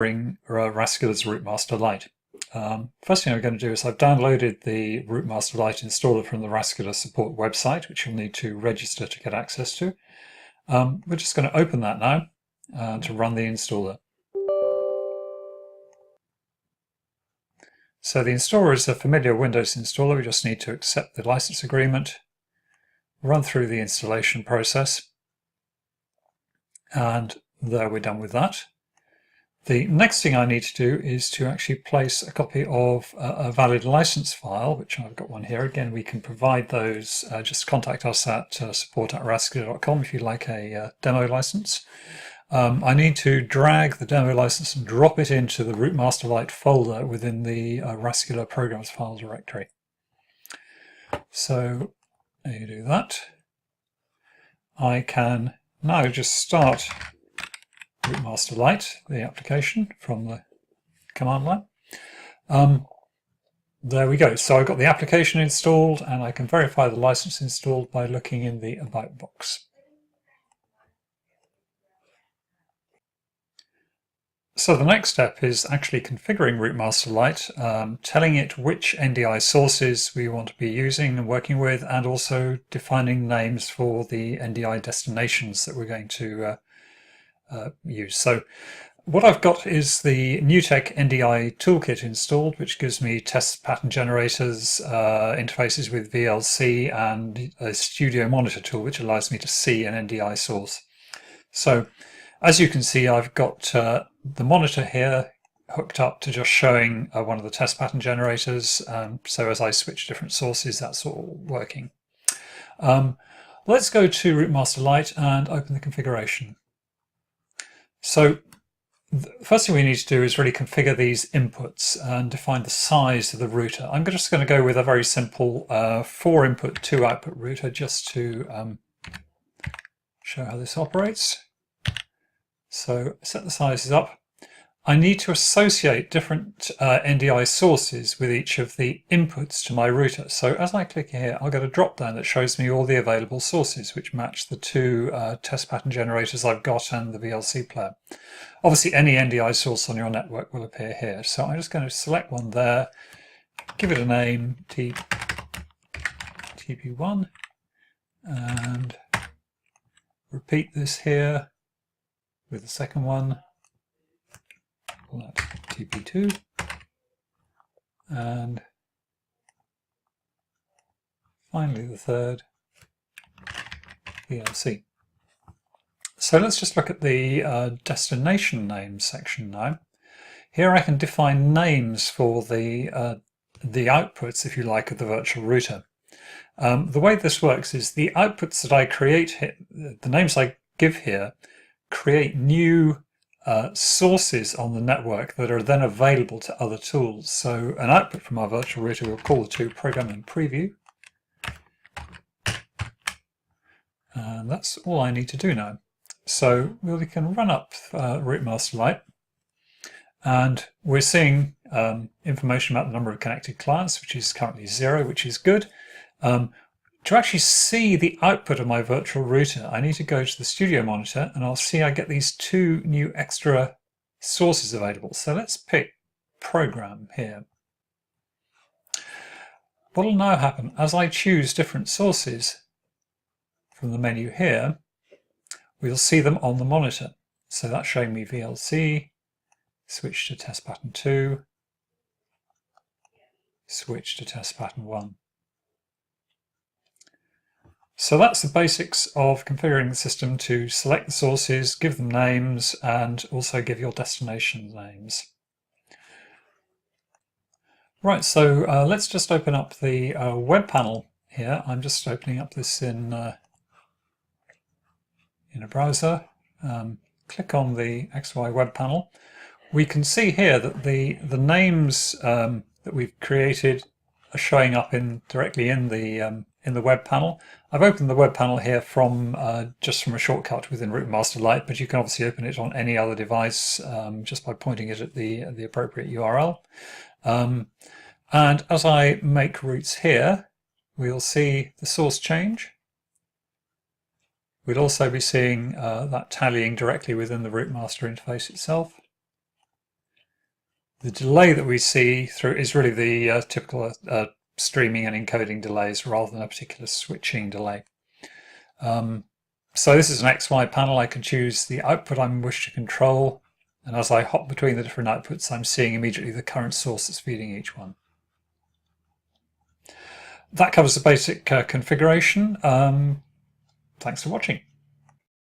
Rascular's RouteMaster-Lite. First thing I'm going to do is I've downloaded the RouteMaster-Lite installer from the Rascular support website, which you'll need to register to get access to. We're just going to open that now to run the installer. So the installer is a familiar Windows installer. We just need to accept the license agreement, run through the installation process, and there we're done with that. The next thing I need to do is to actually place a copy of a valid license file, which I've got one here. Again, we can provide those. Just contact us at support@rascular.com if you'd like a demo license. I need to drag the demo license and drop it into the RouteMaster-Lite folder within the Rascular programs file directory. So you do that. I can now just start RouteMaster-Lite, the application from the command line. There we go. So I've got the application installed and I can verify the license installed by looking in the About box. So the next step is actually configuring RouteMaster-Lite, telling it which NDI sources we want to be using and working with, and also defining names for the NDI destinations that we're going to use. So what I've got is the NewTek NDI toolkit installed, which gives me test pattern generators, interfaces with VLC, and a studio monitor tool, which allows me to see an NDI source. So as you can see, I've got the monitor here hooked up to just showing one of the test pattern generators. So as I switch different sources, that's all working. Let's go to RouteMaster-Lite and open the configuration. So the first thing we need to do is really configure these inputs and define the size of the router. I'm just going to go with a very simple 4 input 2 output router just to show how this operates. So set the sizes up. I need to associate different NDI sources with each of the inputs to my router. So as I click here, I'll get a drop down that shows me all the available sources which match the 2 test pattern generators I've got and the VLC player. Obviously any NDI source on your network will appear here. So I'm just going to select one there, give it a name, TP1, and repeat this here with the second one, call that TP2, and finally the third, VLC. So let's just look at the destination names section now. Here I can define names for the outputs, if you like, of the virtual router. The way this works is the outputs that I create here, the names I give here, create new sources on the network that are then available to other tools. So an output from our virtual router we'll call the to program and preview. And that's all I need to do now. So we can run up RouteMaster-Lite, and we're seeing information about the number of connected clients, which is currently 0, which is good. To actually see the output of my virtual router, I need to go to the studio monitor and I'll see I get these 2 new extra sources available. So let's pick program here. What will now happen as I choose different sources from the menu here, we'll see them on the monitor. So that's showing me VLC, switch to test pattern 2, switch to test pattern 1. So that's the basics of configuring the system to select the sources, give them names, and also give your destination names. Right, so let's just open up the web panel here. I'm just opening up this in a browser. Click on the XY web panel. We can see here that the names that we've created are showing up directly in the web panel. I've opened the web panel here from just from a shortcut within RouteMaster-Lite, but you can obviously open it on any other device just by pointing it at the appropriate URL. And as I make routes here, we'll see the source change. We'll also be seeing that tallying directly within the RouteMaster interface itself. The delay that we see through is really the typical streaming and encoding delays rather than a particular switching delay. So this is an XY panel. I can choose the output I wish to control, and as I hop between the different outputs, I'm seeing immediately the current source that's feeding each one. That covers the basic configuration. Thanks for watching.